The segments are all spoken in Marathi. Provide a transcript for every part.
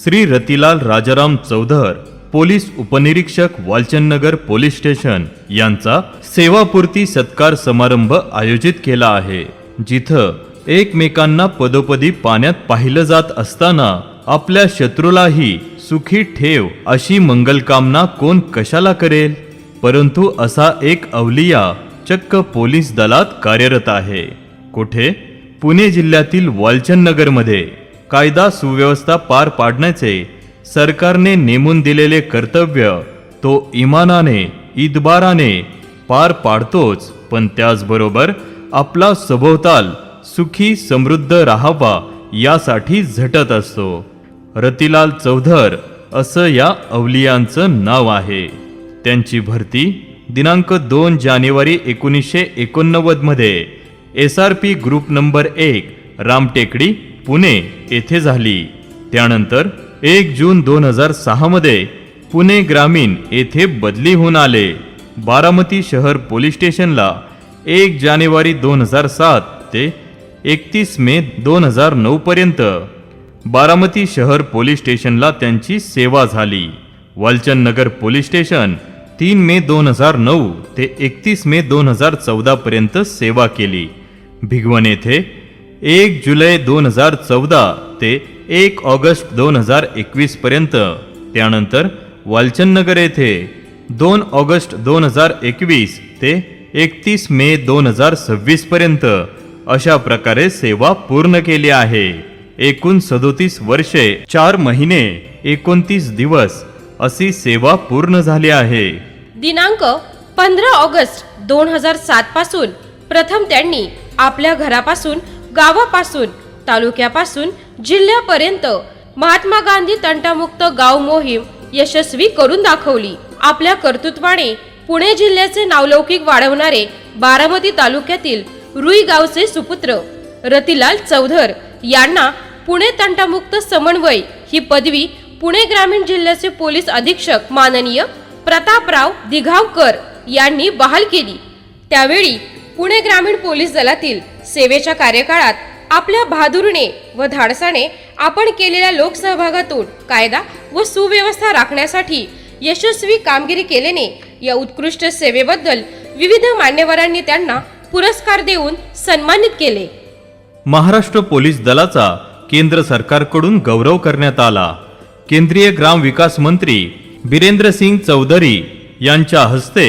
श्री रतिलाल राजाराम चौधर, पोलीस उपनिरीक्षक वालचंदनगर पोलीस स्टेशन यांचा सेवापूर्ती सत्कार समारंभ आयोजित केला आहे, जिथं एकमेकांना पदोपदी पाण्यात पाहिलं जात असताना आपल्या शत्रूलाही सुखी ठेव अशी मंगलकामना कोण कशाला करेल, परंतु असा एक अवलिया चक्क पोलीस दलात कार्यरत आहे. कुठे? पुणे जिल्ह्यातील वालचंदनगरमध्ये कायदा सुव्यवस्था पार पाडण्याचे सरकारने नेमून दिलेले कर्तव्य तो इमानाने, इतबाराने पार पाडतोच, पण त्याचबरोबर आपला सभोवताल सुखी समृद्ध राहावा यासाठी झटत असतो. रतिलाल चौधर असं या अवलियांचं नाव आहे. त्यांची भरती दिनांक 2 जानेवारी 1989 मध्ये SRP group number 1 Ramtekdi Pune येथे झाली. त्यानंतर 1 जून 2006 मध्ये पुणे ग्रामीण येथे बदली होऊन आले. बारामती शहर पोलीस स्टेशनला 1 जानेवारी 2007 ते 31 मे 2009 पर्यंत बारामती शहर पोलीस स्टेशनला त्यांची सेवा झाली. वालचंदनगर पोलीस स्टेशन 3 मे 2009 ते 31 मे 2014 पर्यंत सेवा केली. भिगवण येथे 1 जुलै 2014 ते 1 ऑगस्ट 2021 पर्यंत, त्यानंतर वालचंदनगर येथे 2 ऑगस्ट 2021 ते 31 मे 2026 पर्यंत अशा प्रकारे सेवा पूर्ण केली आहे. एकूण 37 वर्षे 4 महिने 29 दिवस अशी सेवा पूर्ण झाली आहे. दिनांक 15 ऑगस्ट 2007 पासून प्रथम त्यांनी आपल्या घरापासून, गावापासून, तालुक्यापासून जिल्ह्यापर्यंत महात्मा गांधी तंटामुक्त गाव मोहीम यशस्वी करून दाखवली. आपल्या कर्तृत्वाने पुणे जिल्ह्याचे नावलौकिक वाढवणारे बारामती तालुक्यातील रुई गावचे सुपुत्र रतिलाल चौधर यांना पुणे तंटामुक्त समन्वय ही पदवी पुणे ग्रामीण जिल्ह्याचे पोलीस अधीक्षक माननीय प्रतापराव दिघावकर यांनी बहाल केली. त्यावेळी पुणे ग्रामीण पोलीस दलातील सेवेच्या कार्यकाळात आपल्या बहादुरीने व धाडसाने आपण केलेल्या लोकसहभागातून कायदा व सुव्यवस्था राखण्यासाठी यशस्वी कामगिरी केल्याने या उत्कृष्ट सेवेबद्दल विविध मान्यवरांनी त्यांना पुरस्कार देऊन सन्मानित केले. महाराष्ट्र पोलीस दलाचा केंद्र सरकारकडून गौरव करण्यात आला. केंद्रीय ग्राम विकास मंत्री बिरेंद्र सिंग चौधरी यांच्या हस्ते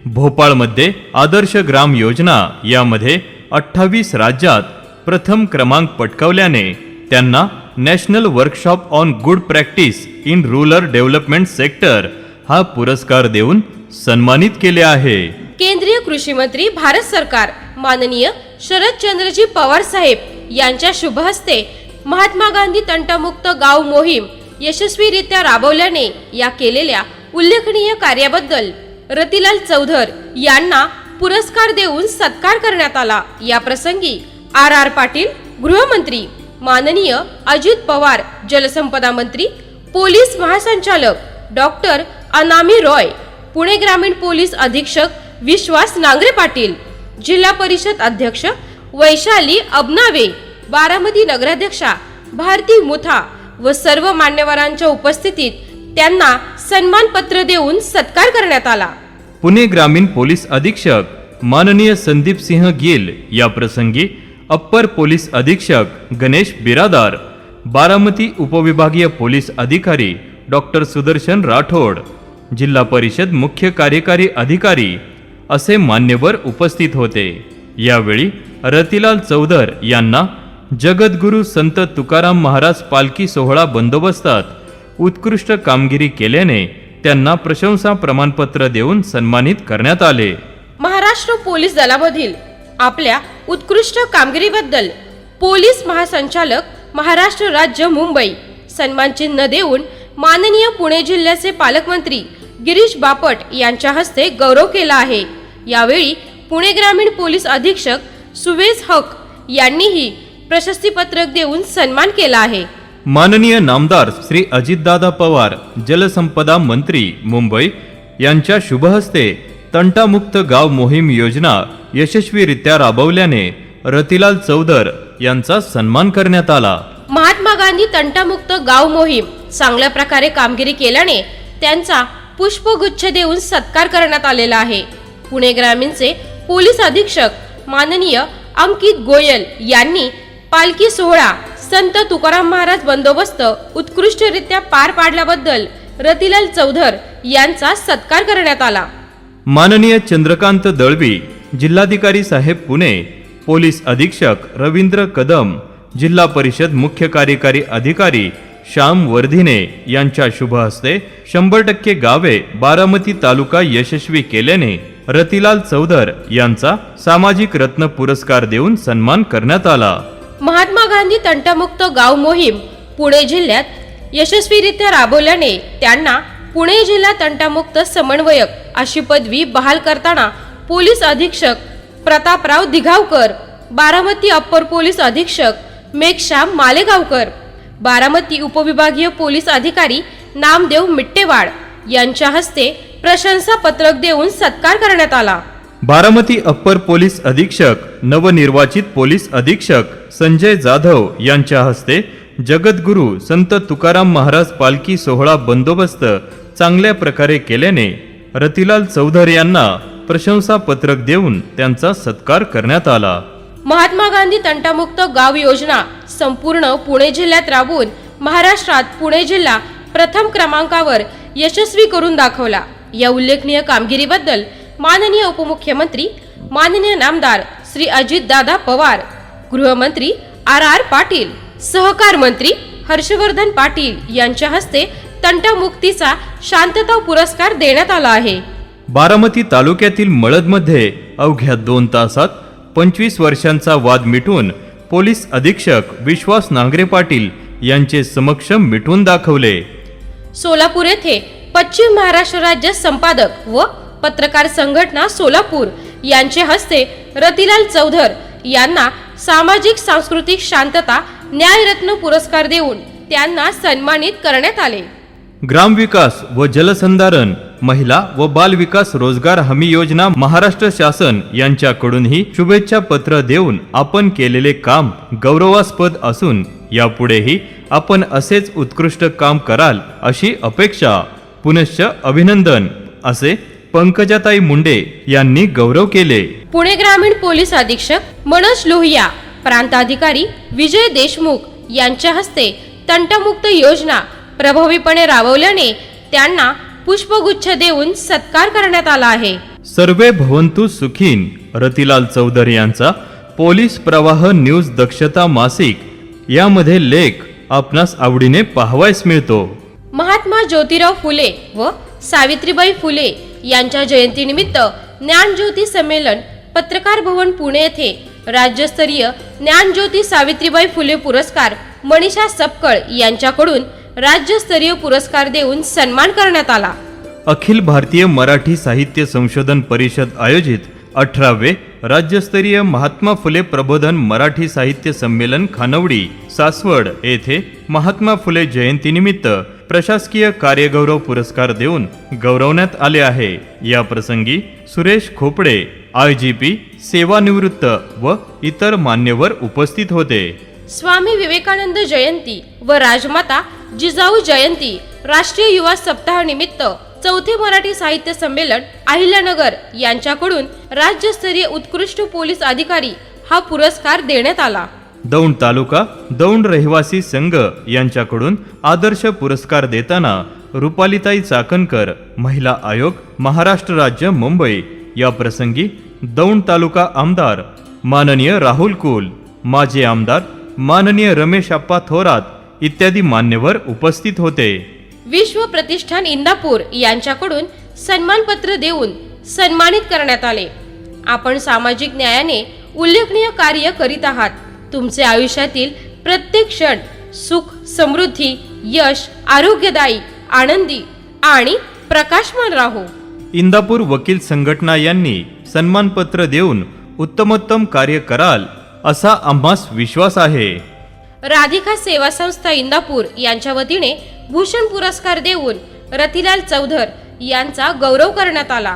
भोपाळमध्ये आदर्श ग्राम योजना यामध्ये 28 राज्यात प्रथम क्रमांक पटकावल्याने त्यांना national workshop on good practice in rural development sector हा पुरस्कार देऊन सन्मानित केले आहे. केंद्रीय कृषी मंत्री भारत सरकार माननीय शरदचंद्रजी पवार साहेब यांच्या शुभ हस्ते महात्मा गांधी तंटामुक्त गाव मोहीम यशस्वीरित्या राबवल्याने या केलेल्या उल्लेखनीय कार्याबद्दल रतिलाल चौधर यांना पुरस्कार देऊन सत्कार करण्यात आला. या प्रसंगी RR पाटील गृहमंत्री, माननीय अजित पवार जलसंपदा मंत्री, पोलीस महासंचालक डॉक्टर अनामी रॉय, पुणे ग्रामीण पोलीस अधीक्षक विश्वास नांगरे पाटील, जिल्हा परिषद अध्यक्ष वैशाली अबनावे, बारामती नगराध्यक्षा भारती मुथा व सर्व मान्यवरांच्या उपस्थितीत त्यांना सन्मानपत्र देऊन सत्कार करण्यात आला. पुणे ग्रामीण पोलीस अधीक्षक माननीय संदीप सिंह गिल या प्रसंगी अप्पर पोलीस अधीक्षक गणेश बिरादार, बारामती उपविभागीय पोलीस अधिकारी डॉक्टर सुदर्शन राठोड, जिल्हा परिषद मुख्य कार्यकारी अधिकारी असे मान्यवर उपस्थित होते. यावेळी रतिलाल चौधर यांना जगद्गुरु संत तुकाराम महाराज पालखी सोहळा बंदोबस्तात उत्कृष्ट कामगिरी केल्याने त्यांना प्रशंसा प्रमाणपत्र देऊन सन्मानित करण्यात आले. महाराष्ट्र पोलीस दलामधील आपल्या उत्कृष्ट कामगिरीबद्दल पोलीस महासंचालक महाराष्ट्र राज्य मुंबई सन्मान चिन्ह देऊन माननीय पुणे जिल्ह्याचे पालकमंत्री गिरीश बापट यांच्या हस्ते गौरव केला आहे. यावेळी पुणे ग्रामीण पोलीस अधीक्षक सुवेज हक यांनीही प्रशस्तीपत्रक देऊन सन्मान केला आहे. माननीय नामदार श्री अजितदादा पवार जलसंपदा मंत्री मुंबई यांच्या शुभहस्ते तंटामुक्त गाव मोहीम योजना यशस्वीरित्या राबवल्याने रतिलाल चौधर यांचा सन्मान करण्यात आला. महात्मा गांधी तंटामुक्त गाव मोहीम चांगल्या प्रकारे कामगिरी केल्याने त्यांचा पुष्पगुच्छ देऊन सत्कार करण्यात आलेला आहे। पुणे ग्रामीणचे पोलीस अधीक्षक माननीय अंकित गोयल यांनी पालखी सोहळा संत तुकाराम महाराज बंदोबस्त उत्कृष्टरित्या पार पाडल्याबद्दल रतिलाल चौधर यांचा सत्कार करण्यात आला। माननीय चंद्रकांत दळवी, जिल्हाधिकारी साहेब पुणे, पोलीस अधीक्षक रवींद्र कदम, जिल्हा परिषद मुख्य कार्यकारी अधिकारी श्याम वर्धिने यांच्या शुभ हस्ते 100% गावे बारामती तालुका यशस्वी केल्याने रतिलाल चौधर यांचा सामाजिक रत्न पुरस्कार देऊन सन्मान करण्यात आला। महात्मा गांधी तंटामुक्त गाव मोहीम पुणे जिल्ह्यात यशस्वीरित्या राबवल्याने त्यांना पुणे जिल्हा तंटामुक्त समन्वयक अशी पदवी बहाल करताना पोलीस अधीक्षक प्रतापराव दिघावकर, बारामती अप्पर पोलीस अधीक्षक मेघश्याम मालेगावकर, बारामती उपविभागीय पोलीस अधिकारी नामदेव मिट्टेवाड यांच्या हस्ते प्रशंसा पत्रक देऊन सत्कार करण्यात आला। बारामती अप्पर पोलीस अधीक्षक नवनिर्वाचित पोलीस अधीक्षक संजय जाधव यांच्या हस्ते जगद्गुरु संत तुकाराम महाराज पालखी सोहळा बंदोबस्त चांगल्या प्रकारे केल्याने रतिलाल चौधर यांना प्रशंसा पत्रक देऊन त्यांचा सत्कार करण्यात आला। महात्मा गांधी तंटामुक्त गाव योजना संपूर्ण पुणे जिल्ह्यात राबवून महाराष्ट्रात पुणे जिल्हा प्रथम क्रमांकावर यशस्वी करून दाखवला। या उल्लेखनीय कामगिरीबद्दल माननीय उपमुख्यमंत्री माननीय नामदार श्री अजितदादा पवार, गृहमंत्री RR पाटील, सहकार मंत्री हर्षवर्धन पाटील यांच्या हस्ते तंटामुक्तीचा शांतता पुरस्कार देण्यात आला आहे। बारामती तालुक्यातील मळदमध्ये अवघ्या 2 तासात 25 वर्षांचा वाद मिटवून पोलीस अधीक्षक विश्वास नांगरे पाटील यांचे समक्ष मिटवून दाखवले। सोलापूर येथे पश्चिम महाराष्ट्र राज्य संपादक व पत्रकार संघटना सोलापूर यांचे हस्ते रतिलाल चौधर यांना सामाजिक सांस्कृतिक शांतता न्यायरत्न पुरस्कार देऊन त्यांना सन्मानित करण्यात आले। ग्रामविकास व जलसंधारण, महिला व बाल विकास रोजगार हमी योजना महाराष्ट्र शासन यांच्याकडूनही शुभेच्छा पत्र देऊन आपण केलेले काम गौरवास्पद असून यापुढेही आपण असेच उत्कृष्ट काम कराल अशी अपेक्षा, पुनश्च अभिनंदन असे पंकजाताई मुंडे यांनी गौरव केले। पुणे ग्रामीण पोलीस अधीक्षक मनोज लोहिया, प्रांताधिकारी विजय देशमुख यांच्या हस्ते तंटामुक्त योजना प्रभावीपणे राबवल्याने त्यांना पुष्पगुच्छ देऊन सत्कार करण्यात आला आहे। सर्वे भवंतु सुखीन रतिलाल चौधर यांचा पोलीस प्रवाह न्यूज दक्षता मासिक यामध्ये लेख आपणास आवडीने पाहावयास मिळतो। महात्मा ज्योतिराव फुले व सावित्रीबाई फुले यांच्या जयंतीनिमित्त ज्ञानज्योती संमेलन पत्रकार भवन पुणे येथे राज्यस्तरीय ज्ञानज्योती सावित्रीबाई फुले पुरस्कार मनीषा सपकळ यांच्याकडून राज्यस्तरीय पुरस्कार देऊन सन्मान करण्यात आला। अखिल भारतीय मराठी साहित्य संशोधन परिषद आयोजित 18वे राज्यस्तरीय महात्मा फुले प्रबोधन मराठी साहित्य संमेलन खानवडी सासवड येथे महात्मा फुले जयंतीनिमित्त प्रशासकीय कार्यगौरव पुरस्कार देऊन गौरवण्यात आले आहे। या प्रसंगी सुरेश खोपडे, IGP सेवानिवृत्त व इतर मान्यवर उपस्थित होते। स्वामी विवेकानंद जयंती व राजमाता जिजाऊ जयंती राष्ट्रीय युवा सप्ताह निमित्त 4थे मराठी साहित्य संमेलन अहिल्यानगर यांच्याकडून राज्यस्तरीय उत्कृष्ट पोलीस अधिकारी हा पुरस्कार देण्यात आला। दौंड तालुका दौंड रहिवासी संघ यांच्याकडून आदर्श पुरस्कार देताना रुपालीताई चाकणकर, महिला आयोग महाराष्ट्र राज्य मुंबई या प्रसंगी दौंड तालुका आमदार माननीय राहुल कुल, माजी आमदार माननीय रमेश आप्पा थोरात इत्यादी मान्यवर उपस्थित होते। विश्व प्रतिष्ठान इंदापूर यांच्याकडून सन्मानपत्र देऊन सन्मानित करण्यात आले। आपण सामाजिक न्यायाने उल्लेखनीय कार्य करीत आहात। तुमचे आयुष्यातील प्रत्येक क्षण सुख, समृद्धी, यश, आरोग्यदायी, आनंदी आणि प्रकाशमान राहो। इंदापूर वकील संघटना यांनी सन्मानपत्र देऊन उत्तमोत्तम कार्य कराल असा आम्हास विश्वास आहे। राधिका सेवा संस्था इंदापूर यांच्या वतीने भूषण पुरस्कार देऊन रतिलाल चौधर यांचा गौरव करण्यात आला।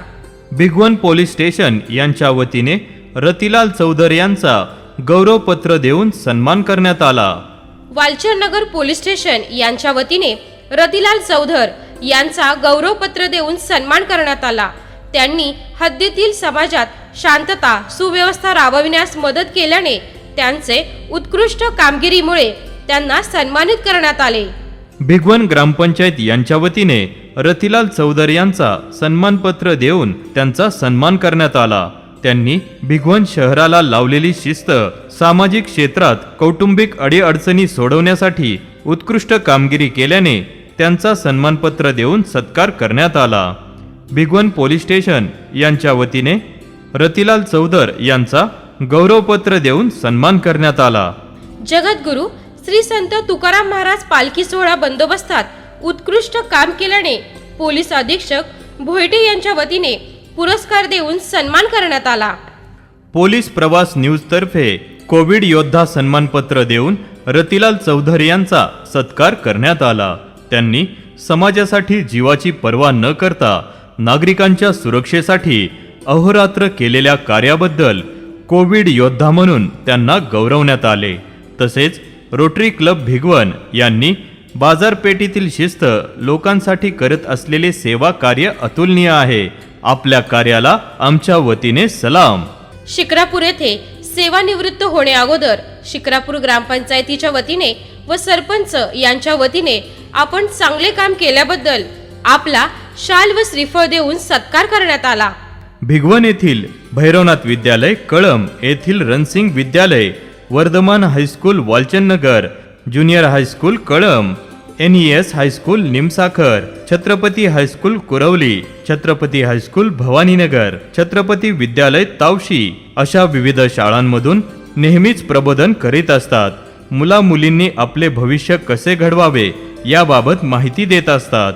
भिगवण पोलीस स्टेशन यांच्या वतीने रतिलाल चौधर यांचा गौरव पत्र देऊन सन्मान करण्यात आला। वालचंद नगर पोलीस स्टेशन यांच्या वतीने रतिलाल चौधर यांचा गौरवपत्र देऊन सन्मान करण्यात आला। त्यांनी हद्दीतील समाजात शांतता सुव्यवस्था राबविण्यास मदत केल्याने त्यांचे उत्कृष्ट कामगिरीमुळे त्यांना सन्मानित करण्यात आले। भिगवण ग्रामपंचायत यांच्या वतीने रतिलाल चौधर यांचा सन्मानपत्र देऊन त्यांचा सन्मान करण्यात आला। त्यांनी भिगवण शहराला लावलेली शिस्त, सामाजिक क्षेत्रात कौटुंबिक अडीअडचणी सोडवण्यासाठी उत्कृष्ट कामगिरी केल्याने त्यांचा सन्मानपत्र देऊन सत्कार करण्यात आला। भिगवण पोलीस स्टेशन यांच्या वतीने रतिलाल चौधर यांचा गौरवपत्र देऊन सन्मान करण्यात आला। जगद्गुरु श्री संत तुकाराम महाराज पालखी सोहळा बंदोबस्तात उत्कृष्ट काम केल्याने पोलीस अधीक्षक भोयटे यांच्या वतीने पुरस्कार देऊन सन्मान करण्यात आला। पोलीस प्रवास न्यूज तर्फे कोविड योद्धा सन्मानपत्र देऊन रतिलाल चौधर यांचा सत्कार करण्यात आला। त्यांनी समाजासाठी जीवाची पर्वा न करता नागरिकांच्या सुरक्षेसाठी अहोरात्र केलेल्या कार्याबद्दल कोविड योद्धा म्हणून त्यांना गौरवण्यात आले। तसेच रोटरी क्लब भिगवण यांनी बाजारपेठेतील शिस्त, लोकांसाठी करत असलेले सेवा कार्य अतुलनीय आहे। आपल्या कार्याला आमच्या वतीने सलाम। शिक्रापूर येथे सेवानिवृत्त होणे अगोदर शिक्रापूर ग्रामपंचायतीच्या वतीने व सरपंच यांच्या वतीने आपण चांगले काम केल्याबद्दल आपला शाल व श्रीफळ देऊन सत्कार करण्यात आला। भिगवण येथील भैरवनाथ विद्यालय, कळंब येथील रणसिंग विद्यालय, Vardhaman high school Walchandnagar, junior high school Kalamb, NES high school Nimsakhar, Chhatrapati high school Kurwali, Chhatrapati high school Bhavaninagar, Chhatrapati विद्यालय तावशी अशा विविध शाळांमधून नेहमीच प्रबोधन करीत असतात। मुला-मुलींनी आपले भविष्य कसे घडवावे याबाबत माहिती देत असतात।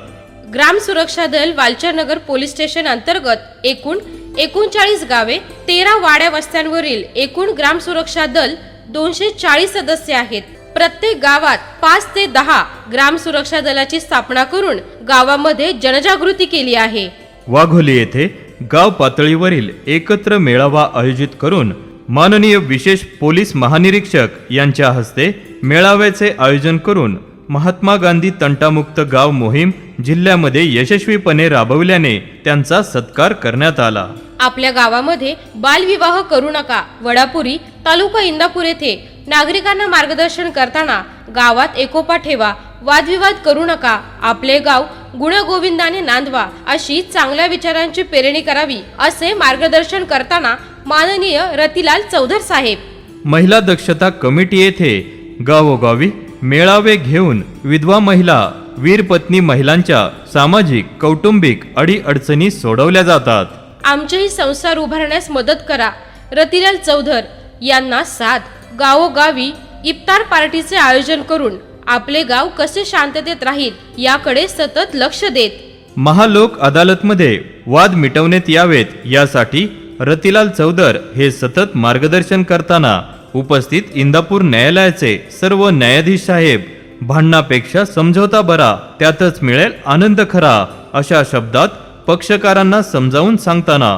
ग्राम सुरक्षा दल वालचंदनगर पोलीस स्टेशन अंतर्गत एकूण 39 गावे, 13 वाड्या वस्त्यांवरील एकूण ग्राम सुरक्षा दल 240 सदस्य आहेत। प्रत्येक गावात 5 ते 10 ग्राम सुरक्षा दलाची स्थापना करून गावामध्ये जनजागृती केली आहे। वाघोली येथे गाव पातळीवरील एकत्र मेळावा आयोजित करून माननीय विशेष पोलीस महानिरीक्षक यांच्या हस्ते मेळाव्याचे आयोजन करून महात्मा गांधी तंटामुक्त गाव मोहीम जिल्ह्यामध्ये यशस्वीपणे राबवल्याने त्यांचा सत्कार करण्यात आला। आपल्या गावामध्ये बालविवाह करू नका, वडापुरी तालुका इंदापूर येथे नागरिकांना मार्गदर्शन करताना गावात एकोपा ठेवा, वादविवाद करू नका, आपले गाव गुणगोविंदाने नांदवा अशी चांगल्या विचारांची पेरणी करावी असे मार्गदर्शन करताना माननीय रतिलाल चौधर साहेब। महिला दक्षता कमिटी येथे गावोगावी मेळावे घेऊन विधवा महिला, वीर पत्नी महिलांच्या सामाजिक कौटुंबिक अडीअडचणी सोडवल्या जातात। आमचेही संसार उभारण्यास मदत करा। रतिलाल चौधर यांना साथ गावोगावी इफ्तार पार्टीचे आयोजन करून आपले गाव कसे शांततेत राहील याकडे सतत लक्ष देत महालोक अदालतमध्ये वाद मिटवण्यात यावेत यासाठी रतिलाल चौधर हे सतत मार्गदर्शन करताना उपस्थित इंदापूर न्यायालयाचे सर्व न्यायाधीश साहेब भांडणापेक्षा समझोता बरा, त्यातच मिळेल आनंद खरा अशा शब्दात पक्षकारांना समजावून सांगताना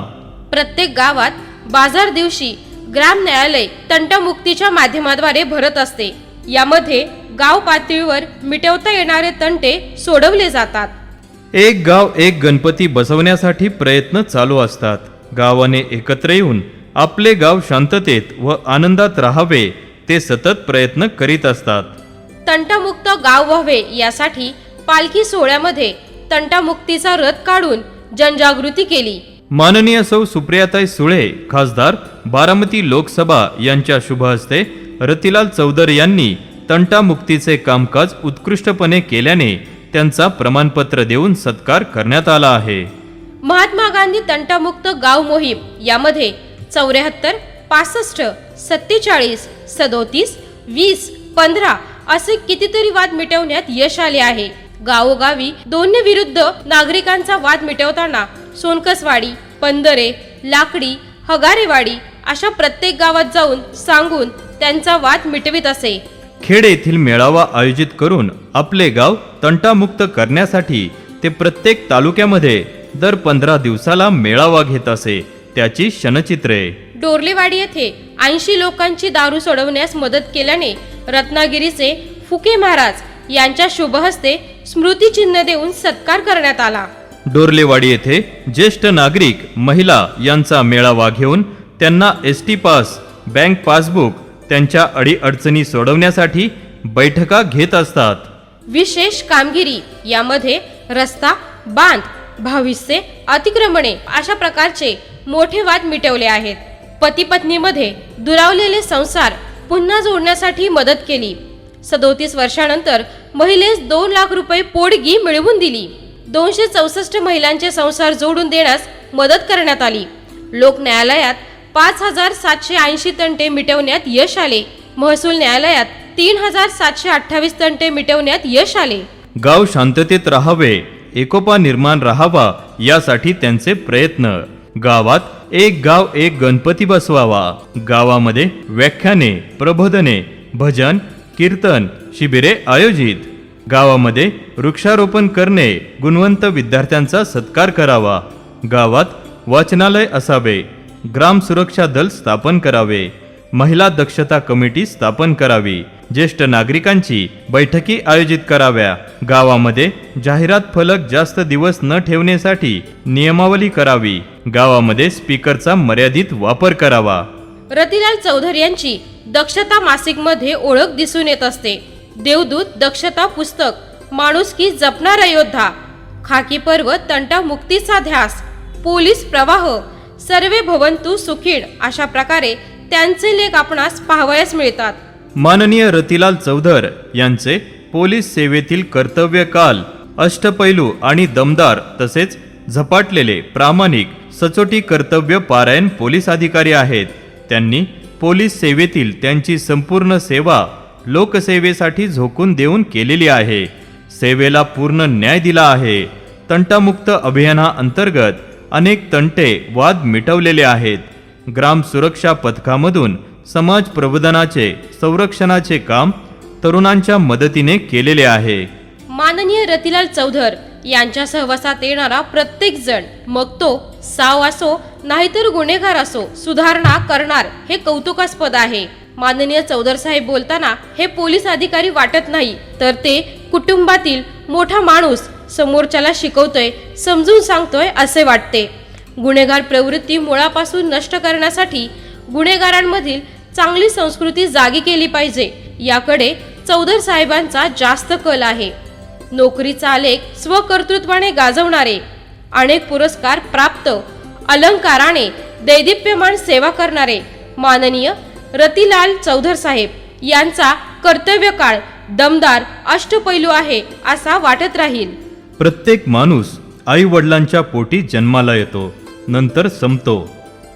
प्रत्येक गावात बाजार दिवशी ग्राम न्यायालय तंटमुक्तीच्या माध्यमाद्वारे भरत असते। यामध्ये गाव पातळीवर मिटवता येणारे तंटे सोडवले जातात। एक गाव एक गणपती बसवण्यासाठी प्रयत्न चालू असतात। गावाने एकत्र येऊन आपले गाव शांततेत व आनंदात राहावे ते सतत प्रयत्न करीत असतात। तंटमुक्त गाव व्हावे यासाठी पालखी सोहळ्यामध्ये तंटमुक्तीचा रथ काढून जनजागृती केली। माननीय सौ सुप्रियाताई सुळे खासदार बारामती लोकसभा यांच्या शुभ हस्ते रतिलाल चौधर यांनी तंटामुक्तीचे कामकाज उत्कृष्टपणे केल्याने त्यांचा प्रमाणपत्र देऊन सत्कार करण्यात आला आहे। महात्मा गांधी तंटामुक्त गाव मोहीम यामध्ये 74, 65, 47, 37, 20, 15 असे कितीतरी वाद मिटवण्यात यश आले आहे। गावोगावी दोन्ही विरुद्ध नागरिकांचा वाद मिटवताना सोनकसवाडी, पंधरे, लाकडी, हगारेवाडी अशा प्रत्येक गावात जाऊन सांगून त्यांचा वाद मिटवित असे। खेड येथील मेळावा आयोजित करून आपले गाव तंटामुक्त करण्यासाठी ते प्रत्येक तालुक्यामध्ये दर 15 दिवसाला मेळावा घेत असे, त्याची क्षणचित्रे। डोरलेवाडी येथे 80 लोकांची दारू सोडवण्यास मदत केल्याने रत्नागिरीचे फुके महाराज यांच्या शुभ हस्ते स्मृतिचिन्ह देऊन सत्कार करण्यात आला. डोरलेवाडी येथे ज्येष्ठ नागरिक महिला यांचा मेळावा घेऊन त्यांना एसटी पास, बँक पासबुक, त्यांच्या अडीअडचणी सोडवण्यासाठी बैठका घेत असतात. विशेष कामगिरी यामध्ये रस्ता, बांध, भाविसे, अतिक्रमणे अशा प्रकारचे मोठे वाद मिटवले आहेत. पती पत्नीमध्ये दुरावलेले संसार पुन्हा जोडण्यासाठी मदत केली. 37 वर्षानंतर महिलेस 2 लाख रुपये पोटगी मिळवून दिली. 264 महिलांचे संसार जोडून देण्यास मदत करण्यात आली. लोक न्यायालयात 5780 तंटे मिटवण्यात यश आले. महसूल न्यायालयात 3728 तंटे मिटवण्यात यश आले. गाव शांततेत राहावे, एकोपा निर्माण राहावा यासाठी त्यांचे प्रयत्न. गावात एक गाव एक गणपती बसवावा. गावामध्ये व्याख्याने, प्रबोधने, भजन, कीर्तन, शिबिरे आयोजित. गावामध्ये वृक्षारोपण करणे, गुणवंत विद्यार्थ्यांचा सत्कार करावा. गावात वाचनालय असावे. ग्राम सुरक्षा दल स्थापन करावे. महिला दक्षता कमिटी स्थापन करावी. ज्येष्ठ नागरिकांची बैठकी आयोजित कराव्या. गावामध्ये जाहिरात फलक जास्त दिवस न ठेवण्यासाठी नियमावली करावी. गावामध्ये स्पीकरचा मर्यादित वापर करावा. रतिलाल चौधरी यांची दक्षता मासिक मध्ये ओळख दिसून येत असते. देवदूत, दक्षता पुस्तक, माणुसकी जपणारा योद्धा, खाकी पर्व, तंटा मुक्तीचा ध्यास, पोलीस प्रवाह, सर्वे भवंतु सुखीण अशा प्रकारे त्यांचे लेख आपणास पाहावयास मिळतात. माननीय रतिलाल चौधर यांचे पोलीस सेवेतील कर्तव्य काल अष्टपैलू आणि दमदार तसेच झपाटलेले, प्रामाणिक, सचोटी कर्तव्य पारायण पोलीस अधिकारी आहेत. त्यांनी पोलीस सेवेतील त्यांची संपूर्ण सेवा लोकसेवेसाठी झोकून देऊन केलेली आहे. सेवेला पूर्ण न्याय दिला आहे. तंटामुक्त अभियानाअंतर्गत अनेक तंटे, वाद मिटवलेले आहेत. ग्राम सुरक्षा पथकामधून समाज प्रबोधनाचे, संरक्षणाचे काम तरुणांच्या मदतीने केलेले आहे. माननीय रतिलाल चौधर यांच्या सहवासात येणारा प्रत्येक जण, मग तो साव असो नाहीतर गुन्हेगार असो, सुधारणा करणार हे कौतुकास्पद आहे. माननीय चौधर साहेब बोलताना हे पोलीस अधिकारी वाटत नाही, तर ते कुटुंबातील मोठा माणूस समोरच्याला शिकवतोय, समजून सांगतोय असे वाटते. गुन्हेगार प्रवृत्ती मुळापासून नष्ट करण्यासाठी गुन्हेगारांमधील चांगली संस्कृती जागी केली पाहिजे, याकडे चौधर साहेबांचा जास्त कल आहे. नोकरीचा आलेख स्वकर्तृत्वाने गाजवणारे, अनेक पुरस्कार प्राप्त, अलंकाराने दैदिप्यमान सेवा करणारे माननीय रतिलाल चौधर साहेब यांचा कर्तव्य काळ दमदार, अष्टपैलू आहे असा वाटत राहील. प्रत्येक माणूस आई वडिलांच्या पोटी जन्माला येतो, नंतर संपतो.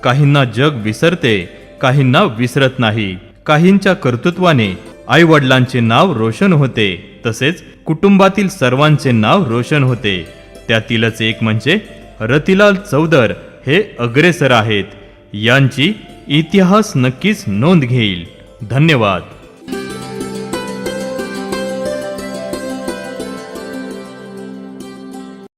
काहींना जग विसरते, काहींना विसरत नाही. काहींच्या कर्तृत्वाने आई वडिलांचे नाव रोशन होते, तसेच कुटुंबातील सर्वांचे नाव रोशन होते. त्यातीलच एक म्हणजे रतिलाल चौधर हे अग्रेसर आहेत. यांची इतिहास नक्कीच नोंद घेईल. धन्यवाद.